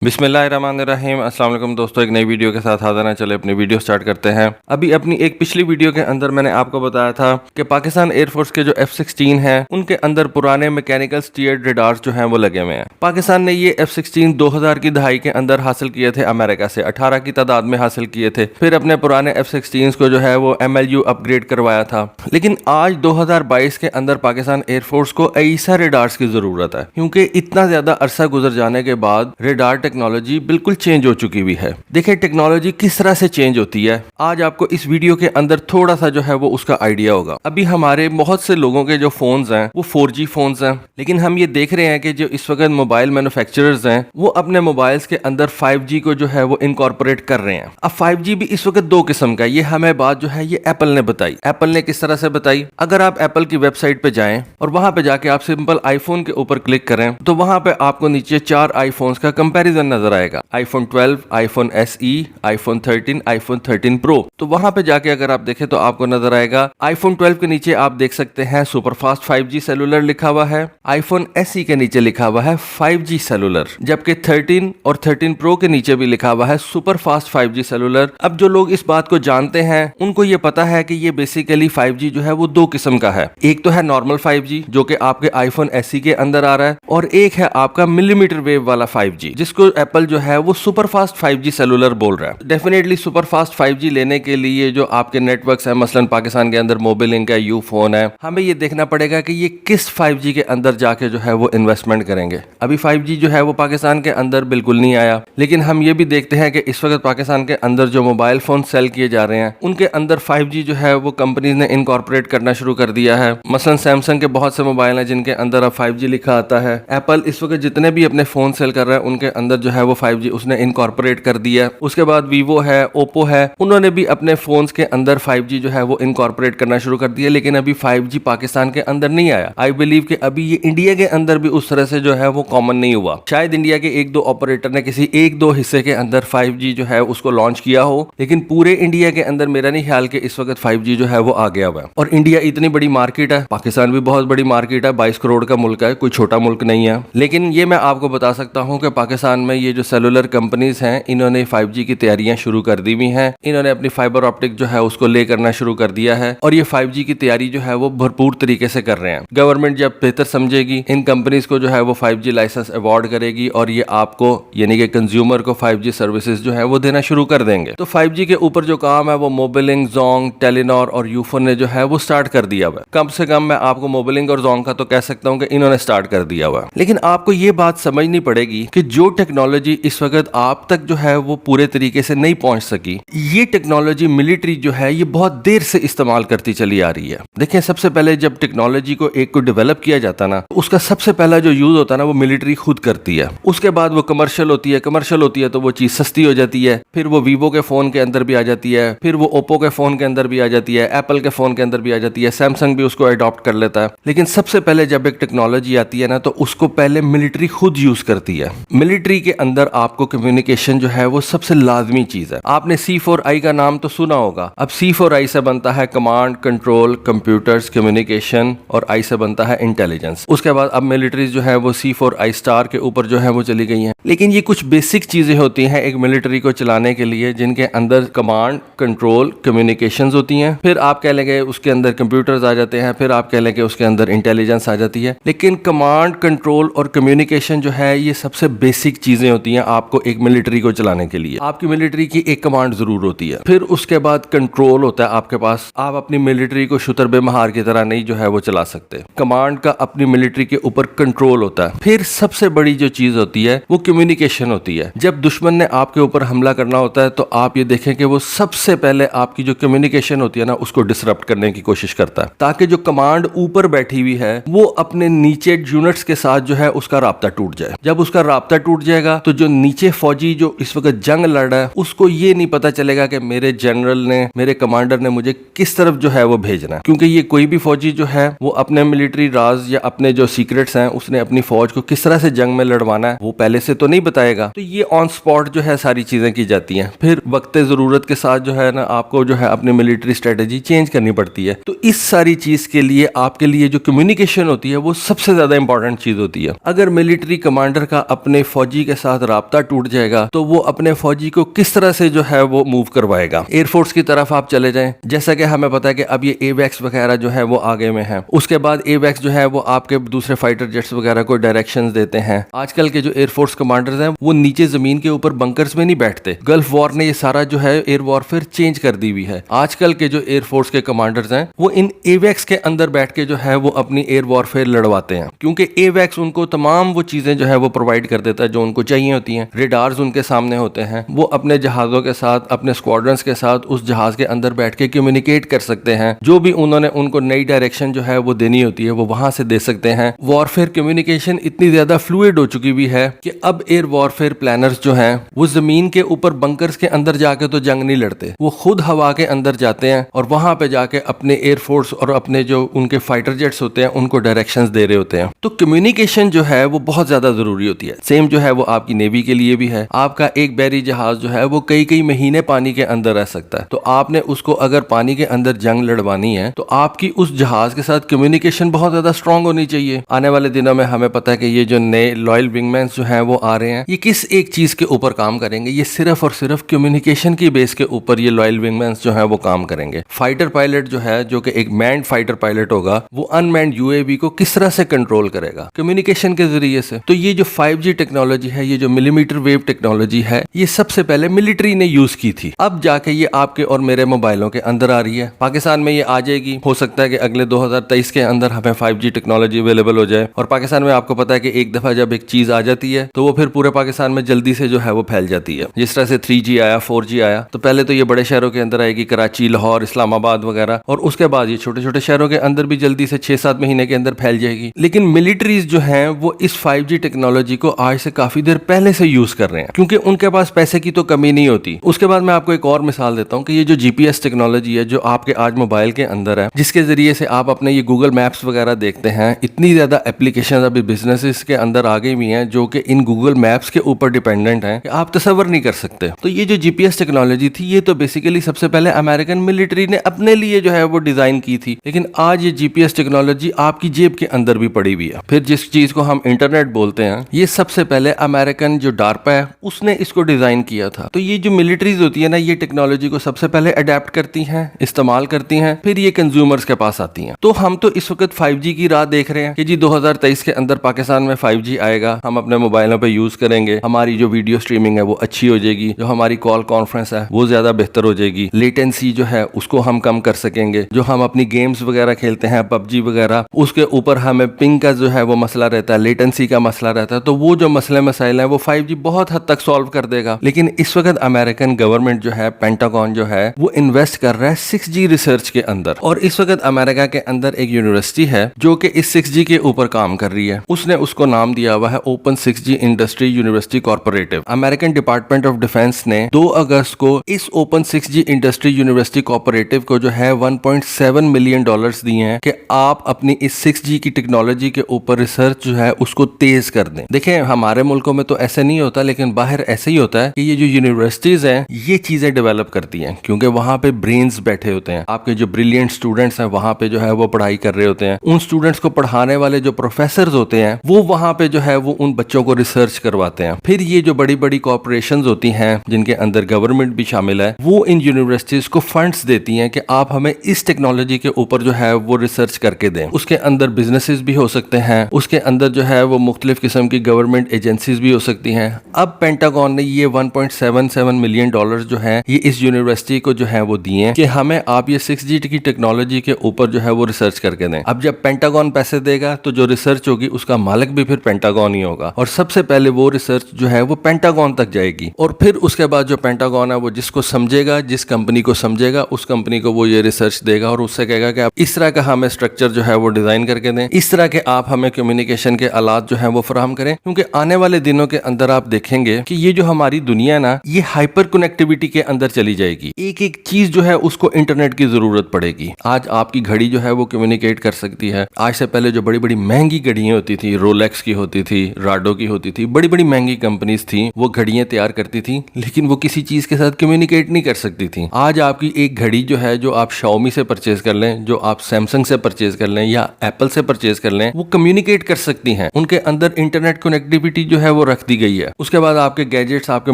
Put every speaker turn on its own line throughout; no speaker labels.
बिस्मिल्लाहिर्रहमानिर्रहीम। अस्सलाम वालेकुम दोस्तों, एक नई वीडियो के साथ हाजिर हैं। चले अपनी वीडियो स्टार्ट करते हैं। अभी अपनी एक पिछली वीडियो के अंदर मैंने आपको बताया था कि पाकिस्तान एयरफोर्स के जो F-16 हैं उनके अंदर पुराने मैकेनिकल स्टीयर्ड रडार्स जो हैं वो लगे हुए हैं। पाकिस्तान ने ये F-16 2000 की दहाई के अंदर हासिल किए थे अमेरिका से, 18 की तादाद में हासिल किए थे। फिर अपने पुराने F-16 को जो है वो MLU अपग्रेड करवाया था। लेकिन आज 2022 के अंदर पाकिस्तान एयरफोर्स को ऐसा रडार्स की जरूरत है, क्योंकि इतना ज्यादा अरसा गुजर जाने के बाद रडार टेक्नोलॉजी बिल्कुल चेंज हो चुकी हुई है। देखिए टेक्नोलॉजी किस तरह से चेंज होती है, आज आपको इस वीडियो के अंदर थोड़ा सा जो है वो उसका आइडिया होगा। अभी हमारे बहुत से लोगों के जो फोन्स हैं वो 4G फोन्स हैं, लेकिन हम ये देख रहे हैं कि जो इस वक्त मोबाइल मैन्युफैक्चरर्स हैं वो अपने मोबाइल्स के अंदर 5G को जो है वो इनकॉर्पोरेट कर रहे हैं। अब 5G भी इस वक्त दो किस्म का है। ये हमें बात जो है ये एप्पल ने बताई। एप्पल ने किस तरह से बताई, अगर आप एप्पल की वेबसाइट पे जाएं और वहां पे जाके आप सिंपल आईफोन के ऊपर क्लिक करें तो वहां पे आपको नीचे 4 आईफोन्स का कंपैरिजन नजर आएगा। iPhone 12, iPhone SE, iPhone 13, iPhone 13 Pro। तो वहां पे जाके अगर आप देखें तो आपको नजर आएगा iPhone 12 के नीचे आप देख सकते हैं सुपरफास्ट 5G सेलुलर लिखा हुआ है। iPhone SE के नीचे लिखा हुआ है 5G सेलुलर, जबकि 13 और 13 Pro के नीचे भी लिखा हुआ है सुपरफास्ट 5G सेलुलर। अब जो लोग इस बात को जानते हैं उनको ये पता है कि ये बेसिकली 5G जो है वो दो किस्म का है। एक तो है नॉर्मल 5G जो कि आपके iPhone SE के अंदर आ रहा है, और एक है आपका मिलीमीटर वेव वाला 5G जिसको एप्पल जो है वो सुपरफास्ट 5G सेलुलर बोल रहा है। डेफिनेटली सुपरफास्ट 5G लेने के लिए जो आपके नेटवर्क्स हैं, मसलन पाकिस्तान के अंदर मोबिलिंक है, यू फोन है, हमें ये देखना पड़ेगा कि ये किस 5G के अंदर जाके जो है वो इन्वेस्टमेंट करेंगे। अभी 5G जो है वो पाकिस्तान के अंदर बिल्कुल नहीं आया, लेकिन हम ये भी देखते हैं कि इस वक्त पाकिस्तान के अंदर जो मोबाइल फोन सेल किए जा रहे हैं उनके अंदर 5G जो है वो कंपनीज ने इनकॉर्पोरेट करना शुरू कर दिया है। मसलन सैमसंग के बहुत से मोबाइल हैं जिनके अंदर अब 5G लिखा आता है। एप्पल इस वक्त जितने भी अपने फोन सेल कर रहा है उनके अंदर जो है वो 5G उसने इनकॉर्पोरेट कर दिया। उसके बाद वीवो है, ओप्पो है, उन्होंने भी अपने फोन्स के अंदर 5G जो है वो इनकॉर्पोरेट करना शुरू कर दिया, लेकिन अभी 5G पाकिस्तान के अंदर नहीं आया। आई बिलीव कि अभी ये इंडिया के अंदर भी उस तरह से जो है वो कॉमन नहीं हुआ। शायद इंडिया के एक दो ऑपरेटर ने किसी एक दो हिस्से के अंदर 5G जो है उसको लॉन्च किया हो, लेकिन पूरे इंडिया के अंदर मेरा नहीं ख्याल कि इस वक्त 5G जो है वो आ गया हुआ है। और इंडिया इतनी बड़ी मार्केट है, पाकिस्तान भी बहुत बड़ी मार्केट है, 22 करोड़ का मुल्क है, कोई छोटा मुल्क नहीं है। लेकिन ये मैं आपको बता सकता हूँ कि पाकिस्तान में ये जो सेलुलर कंपनीज हैं इन्होंने 5G की तैयारियां शुरू कर दी हुई हैं। इन्होंने अपनी फाइबर ऑप्टिक जो है उसको ले करना शुरू कर दिया है, और ये 5G की तैयारी जो है वो भरपूर तरीके से कर रहे हैं। गवर्नमेंट जब बेहतर समझेगी इन कंपनीज को जो है वो 5G लाइसेंस अवार्ड करेगी, और ये आपको यानी कि कंज्यूमर को 5G सर्विसेज जो है वो देना शुरू कर देंगे। तो 5G के ऊपर जो काम है वो मोबिलिंक, जोंग, टेलीनॉर और यूफोन ने जो है वो स्टार्ट कर दिया हुआ है। कम से कम मैं आपको मोबिलिंक और जोंग का तो कह सकता हूँ कि इन्होंने स्टार्ट कर दिया हुआ है। लेकिन आपको ये बात समझनी पड़ेगी कि जो टेक्नोलॉजी इस वक्त आप तक जो है वो पूरे तरीके से नहीं पहुंच सकी, ये टेक्नोलॉजी मिलिट्री जो है ये बहुत देर से इस्तेमाल करती चली आ रही है। देखिए सबसे पहले जब टेक्नोलॉजी को एक को डेवलप किया जाता ना, उसका सबसे पहला जो यूज होता है ना वो मिलिट्री खुद करती है। उसके बाद वो कमर्शियल होती है, कमर्शियल होती है तो वो चीज सस्ती हो जाती है, फिर वो वीवो के फोन के अंदर भी आ जाती है, फिर वो ओप्पो के फोन के अंदर भी आ जाती है, एप्पल के फोन के अंदर भी आ जाती है, सैमसंग भी उसको अडॉप्ट कर लेता है। लेकिन सबसे पहले जब एक टेक्नोलॉजी आती है ना तो उसको पहले मिलिट्री खुद यूज करती है। मिलिट्री के अंदर आपको कम्युनिकेशन जो है वो सबसे लाजमी चीज है। आपने C4I का नाम तो सुना होगा। अब C4I से बनता है कमांड, कंट्रोल, कंप्यूटर्स, कम्युनिकेशन, और I से बनता है इंटेलिजेंस। उसके बाद अब मिलिट्रीज जो है वो C4I स्टार के ऊपर जो है वो चली गई हैं। लेकिन ये कुछ बेसिक चीजें होती हैं एक मिलिट्री को चलाने के लिए, जिनके अंदर कमांड, कंट्रोल, कम्युनिकेशंस होती हैं। फिर आप कह लेंगे उसके अंदर कंप्यूटर्स आ जाते हैं, फिर आप कह लेंगे उसके अंदर इंटेलिजेंस आ जाती है। लेकिन कमांड, कंट्रोल और कम्युनिकेशन जो है ये सबसे बेसिक चीजें होती हैं आपको एक मिलिट्री को चलाने के लिए। आपकी मिलिट्री की एक कमांड जरूर होती है, फिर उसके बाद कंट्रोल होता है आपके पास। आप अपनी मिलिट्री को शुतर बेमहार की तरह नहीं जो है वो चला सकते। कमांड का अपनी मिलिट्री के ऊपर कंट्रोल होता है। फिर सबसे बड़ी जो चीज होती है वो कम्युनिकेशन होती है। जब दुश्मन ने आपके ऊपर हमला करना होता है तो आप ये देखें कि वो सबसे पहले आपकी जो कम्युनिकेशन होती है ना उसको डिसरप्ट करने की कोशिश करता है, ताकि जो कमांड ऊपर बैठी हुई है वो अपने नीचे यूनिट्स के साथ जो है उसका राब्ता टूट जाए। जब उसका राब्ता टूट जाएगा तो जो नीचे फौजी जो इस वक्त जंग लड़ रहा है उसको ये नहीं पता चलेगा कि मेरे जनरल ने, मेरे कमांडर ने मुझे किस तरफ जो है वो भेजना है, क्योंकि ये कोई भी फौजी जो है वो अपने मिलिट्री राज या अपने जो सीक्रेट्स हैं उसने अपनी फौज को किस तरह से जंग में लड़वाना है वो पहले से तो नहीं बताएगा। तो ये ऑन स्पॉट जो है सारी चीजें की जाती हैं। फिर वक्त जरूरत के साथ जो है ना आपको जो है अपनी मिलिट्री स्ट्रेटेजी चेंज करनी पड़ती है। तो इस सारी चीज के लिए आपके लिए जो कम्युनिकेशन होती है वो सबसे ज्यादा इंपॉर्टेंट चीज होती है। अगर मिलिट्री कमांडर का अपने फौजी के के साथ राब्ता टूट जाएगा तो वो अपने फौजी को किस तरह से जो है वो मूव करवाएगा। एयरफोर्स की तरफ आप चले जाएं, जैसा कि हमें पता है कि अब ये एवैक्स वगैरह जो है वो आगे में है। उसके बाद एवैक्स जो है वो आपके दूसरे फाइटर जेट्स वगैरह को डायरेक्शंस देते हैं। आजकल के जो एयरफोर्स कमांडर्स हैं वो नीचे जमीन के ऊपर बंकर्स में नहीं बैठते। गल्फ वॉर ने ये सारा जो है एयर वॉरफेयर चेंज कर दी हुई है। आजकल के जो एयरफोर्स के कमांडर्स हैं वो इन एवैक्स के अंदर बैठ के जो है वो अपनी एयर वॉरफेयर लड़वाते हैं, क्योंकि एवैक्स उनको तमाम वो चीजें जो है वो प्रोवाइड कर देता है जो उनको चाहिए होती हैं। रेडार्स उनके सामने होते हैं, वो अपने जहाजों के साथ, अपने स्क्वाड्रंस के साथ उस जहाज के अंदर बैठ के कम्युनिकेट कर सकते हैं। जो भी उन्होंने उनको नई डायरेक्शन जो है वो देनी होती है वो वहां से दे सकते हैं। वॉरफेयर कम्युनिकेशन इतनी ज्यादा फ्लूइड हो चुकी हुई है कि अब एयर वॉरफेयर प्लानर्स जो हैं वो जमीन के ऊपर बंकर्स के अंदर जाके तो जंग नहीं लड़ते, वो खुद हवा के अंदर जाते हैं और वहां पे जाके अपने एयरफोर्स और अपने जो उनके फाइटर जेट्स होते हैं उनको डायरेक्शंस दे रहे होते हैं। तो कम्युनिकेशन जो है वो बहुत ज्यादा जरूरी होती है। सेम जो है वो आपकी नेवी के लिए भी है। आपका एक बैरी जहाज जो है वो कई कई महीने पानी के अंदर रह सकता है, तो आपने उसको अगर पानी के अंदर जंग लड़वानी है तो आपकी उस जहाज के साथ कम्युनिकेशन बहुत ज्यादा स्ट्रांग होनी चाहिए। आने वाले दिनों में हमें पता है कि ये जो नए लॉयल विंगमैन जो हैं वो आ रहे हैं, ये किस एक चीज के ऊपर काम करेंगे? ये सिर्फ और सिर्फ कम्युनिकेशन की बेस के ऊपर ये लॉयल विंगमैन जो है वो काम करेंगे। फाइटर पायलट जो है, जो कि एक मैन्ड फाइटर पायलट होगा, वो अनमैन्ड यूएवी को किस तरह से कंट्रोल करेगा? कम्युनिकेशन के जरिए से। तो ये जो 5G टेक्नोलॉजी है, ये जो मिलीमीटर वेव टेक्नोलॉजी है, ये सबसे पहले मिलिट्री ने यूज की थी। अब जाके ये आपके और मेरे मोबाइलों के अंदर आ रही है। पाकिस्तान में ये आ जाएगी। हो सकता है कि अगले 2023 के अंदर हमें 5G टेक्नोलॉजी अवेलेबल हो जाए। और पाकिस्तान में आपको पता है कि एक दफा जब एक चीज आ जाती है तो वो फिर पूरे पाकिस्तान में जल्दी से जो है वो फैल जाती है। जिस तरह से 3G आया, 4G आया, तो पहले तो ये बड़े शहरों के अंदर आएगी, कराची, लाहौर, इस्लामाबाद वगैरह, और उसके बाद ये छोटे छोटे शहरों के अंदर भी जल्दी से 6-7 महीने के अंदर फैल जाएगी। लेकिन मिलिट्रीज जो हैं वो इस 5G टेक्नोलॉजी को आज से काफी देर पहले से यूज कर रहे हैं, क्योंकि उनके पास पैसे की तो कमी नहीं होती। उसके बाद मैं आपको एक और मिसाल देता हूँ कि ये जो GPS टेक्नोलॉजी है जो आपके आज मोबाइल के अंदर है, जिसके जरिए से आप अपने ये गूगल मैप्स वगैरह देखते हैं, इतनी ज्यादा एप्लीकेशन अभी बिजनेसेस के अंदर आ गई हुई हैं जो कि इन गूगल मैप्स के ऊपर डिपेंडेंट हैं कि आप तसव्वुर नहीं कर सकते। तो ये जो GPS टेक्नोलॉजी थी ये तो बेसिकली सबसे पहले अमेरिकन मिलिट्री ने अपने लिए जो है वो डिजाइन की थी, लेकिन आज ये GPS टेक्नोलॉजी आपकी जेब के अंदर भी पड़ी हुई है। फिर जिस चीज को हम इंटरनेट बोलते हैं, ये सबसे पहले अमेरिकन जो डार्पा है उसने इसको डिजाइन किया था। तो ये जो मिलिट्रीज होती है ना, ये टेक्नोलॉजी को सबसे पहले अडेप्ट करती हैं, इस्तेमाल करती हैं, फिर ये कंज्यूमर्स के पास आती हैं। तो हम तो इस वक्त 5G की राह देख रहे हैं कि जी 2023 के अंदर पाकिस्तान में 5G आएगा, हम अपने मोबाइलों पे यूज करेंगे, हमारी जो वीडियो स्ट्रीमिंग है वो अच्छी हो जाएगी, जो हमारी कॉल कॉन्फ्रेंस है वो ज्यादा बेहतर हो जाएगी, लेटेंसी जो है उसको हम कम कर सकेंगे, जो हम अपनी गेम्स वगैरह खेलते हैं PUBG वगैरह, उसके ऊपर हमें पिंग का जो है वो मसला रहता है, लेटेंसी का मसला रहता है, तो वो जो मसले मसाइल है वो 5G बहुत हद तक सॉल्व कर देगा। लेकिन इस वक्त अमेरिकन गवर्नमेंट जो है, पेंटागन जो है, वो इन्वेस्ट कर रहा है 6G रिसर्च के अंदर। और इस वक्त अमेरिका के अंदर एक यूनिवर्सिटी है जो कि इस 6G के ऊपर काम कर रही है। उसने उसको नाम दिया हुआ है open 6G industry university corporative. American department of defence ने 2 अगस्त को इस open 6G industry university corporative को जो है $1.7 मिलियन दिए हैं कि आप अपनी इस 6G की टेक्नोलॉजी के ऊपर रिसर्च जो है उसको तेज कर दें। देखें, हमारे मुल्कों में तो ऐसे नहीं होता, लेकिन बाहर ऐसे ही होता है कि ये जो यूनिवर्सिटीज हैं ये चीजें डेवलप करती हैं, क्योंकि वहां पे ब्रेन्स बैठे होते हैं। आपके जो ब्रिलियंट स्टूडेंट्स हैं वहां पे जो है वो पढ़ाई कर रहे होते हैं। उन स्टूडेंट्स को पढ़ाने वाले जो प्रोफेसर होते हैं वो वहां पे जो है वो उन बच्चों को रिसर्च करवाते हैं। फिर ये जो बड़ी बड़ी कॉर्पोरेशंस होती हैं जिनके अंदर गवर्नमेंट भी शामिल है, वो इन यूनिवर्सिटीज को फंड्स देती हैं कि आप हमें इस टेक्नोलॉजी के ऊपर जो है वो रिसर्च करके दें। उसके अंदर बिजनेसेस भी हो सकते हैं, उसके अंदर जो है वो मुख्तलिफ किस्म की गवर्नमेंट एजेंसीज भी हो सकती हैं। अब पेंटागन ने ये $1.77 मिलियन जो है ये इस यूनिवर्सिटी को जो है वो दिए कि हमें आप ये 6G की टेक्नोलॉजी के ऊपर जो है वो रिसर्च करके दें। अब जब पेंटागन पैसे देगा तो जो रिसर्च होगी उसका मालिक भी फिर पेंटागन ही होगा, और सबसे पहले वो रिसर्च जो है वो पेंटागन तक जाएगी। और फिर उसके बाद जो पेंटागन है वो जिसको समझेगा, जिस कंपनी को समझेगा, उस कंपनी को वो ये रिसर्च देगा और उससे कहेगा कि आप इस तरह का हमें स्ट्रक्चर जो है वो डिजाइन करके दें, इस तरह के आप हमें कम्युनिकेशन के आलात जो है वो फराहम करें। क्योंकि आने वाले दिनों के अंदर आप देखेंगे कि ये जो हमारी दुनिया ना, ये हाइपर कनेक्टिविटी के अंदर चली जाएगी। एक एक चीज जो है उसको इंटरनेट की जरूरत पड़ेगी। आज आपकी घड़ी जो है वो कम्युनिकेट कर सकती है। आज से पहले जो बड़ी बड़ी महंगी घड़ियां होती थी, रोलेक्स की होती थी, राडो की होती थी, बड़ी बड़ी महंगी कंपनीज थी, वो घड़ियां तैयार करती थी, लेकिन वो किसी चीज के साथ कम्युनिकेट नहीं कर सकती थी। आज आपकी एक घड़ी जो है, जो आप शाओमी से परचेज कर लें, जो आप सैमसंग से परचेज कर लें या एप्पल से परचेज कर लें, वो कम्युनिकेट कर सकती हैं। उनके अंदर इंटरनेट कनेक्टिविटी जो है वो वो रख दी गई है। उसके बाद आपके गैजेट्स, आपके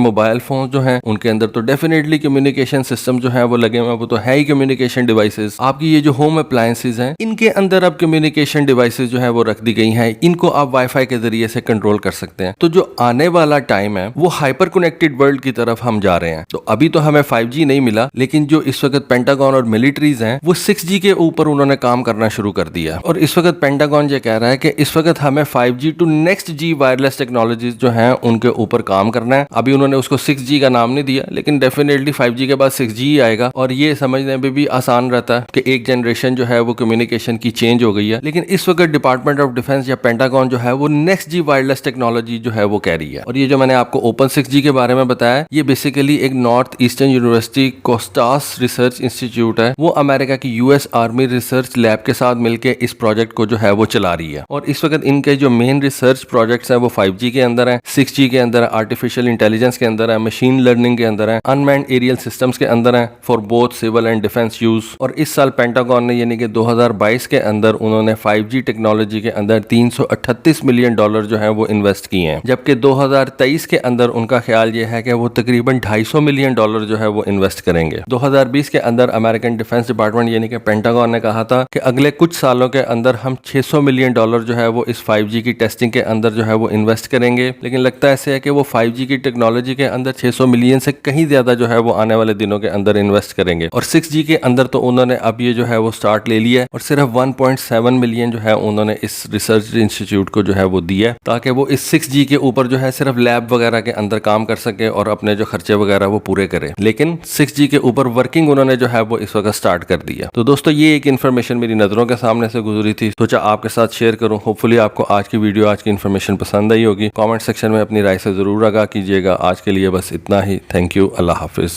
मोबाइल फोन जो हैं उनके अंदर तो डेफिनेटली कम्युनिकेशन सिस्टम जो है वो लगे हुए हैं, वो तो है ही कम्युनिकेशन डिवाइसेस। आपकी ये जो होम अप्लायंसेस हैं इनके अंदर अब कम्युनिकेशन डिवाइसेस जो है वो रख दी गई हैं, इनको आप वाईफाई के जरिए से कंट्रोल कर सकते हैं। तो जो आने वाला टाइम है वो हाइपर कनेक्टेड वर्ल्ड की तरफ हम जा रहे हैं। तो अभी तो हमें 5G नहीं मिला, लेकिन जो इस वक्त पेंटागन और मिलिट्रीज हैं वो 6G के ऊपर उन्होंने काम करना शुरू कर दिया। और इस वक्त पेंटागन ये कह रहा है कि इस वक्त हमें 5G to next G wireless technologies जो हैं उनके ऊपर काम करना है। अभी उन्होंने उसको 6G का नाम नहीं दिया, लेकिन डेफिनेटली 5G के बाद 6G ही आएगा। और ये समझने में भी आसान रहता है कि एक जनरेशन जो है वो कम्युनिकेशन की चेंज हो गई है। लेकिन इस वक्त डिपार्टमेंट ऑफ डिफेंस या पेंटागन जो है वो नेक्स्ट G वायरलेस टेक्नोलॉजी जो है वो कह रही है। और ये जो मैंने आपको ओपन 6G के बारे में बताया, ये बेसिकली एक north eastern university Kostas research institute है, वो अमेरिका की US आर्मी रिसर्च लैब के साथ मिलकर इस प्रोजेक्ट को जो है वो चला रही है। और इस वक्त इनके जो मेन रिसर्च प्रोजेक्ट्स हैं वो 5G के अंदर है, 6G के अंदर है, आर्टिफिशियल इंटेलिजेंस के अंदर है, मशीन लर्निंग के अंदर है, अनमैन्ड एरियल सिस्टम्स के अंदर है for both civil and defence use. और इस साल पेंटागन ने यानी कि 2022 के अंदर उन्होंने 5G टेक्नोलॉजी के अंदर $338 मिलियन जो है वो इन्वेस्ट किए हैं, जबकि 2023 के अंदर उनका ख्याल ये है कि वो तकरीबन $250 मिलियन जो है वो इन्वेस्ट करेंगे। 2020 के अंदर अमेरिकन डिफेंस डिपार्टमेंट यानी कि पेंटागन ने कहा था कि अगले कुछ सालों के अंदर हम $600 मिलियन जो है वो इस 5G की टेस्टिंग के अंदर जो है वो इन्वेस्ट करेंगे। लेकिन लगता ऐसे है कि वो 5G की टेक्नोलॉजी के अंदर 600 मिलियन से कहीं ज्यादा जो है वो आने वाले दिनों के अंदर इन्वेस्ट करेंगे। और 6G के अंदर तो उन्होंने अब ये जो है वो स्टार्ट ले लिया है और सिर्फ 1.7 मिलियन जो है उन्होंने इस रिसर्च इंस्टीट्यूट को जो है वो दिया, ताकि वो इस 6G के ऊपर जो है सिर्फ लैब वगैरह के अंदर काम कर सके और अपने जो खर्चे वगैरह वो पूरे करे। लेकिन 6G के ऊपर वर्किंग उन्होंने जो है वो इस वक्त स्टार्ट कर दिया। तो दोस्तों ये एक इन्फॉर्मेशन मेरी नजरों के सामने से गुजरी थी, सोचा आपके साथ शेयर करूं। होपफुली आपको आज की वीडियो, आज की इन्फॉर्मेशन पसंद आई होगी। कमेंट सेक्शन में अपनी राय से जरूर आगाह कीजिएगा। आज के लिए बस इतना ही। Thank you. Allah Hafiz.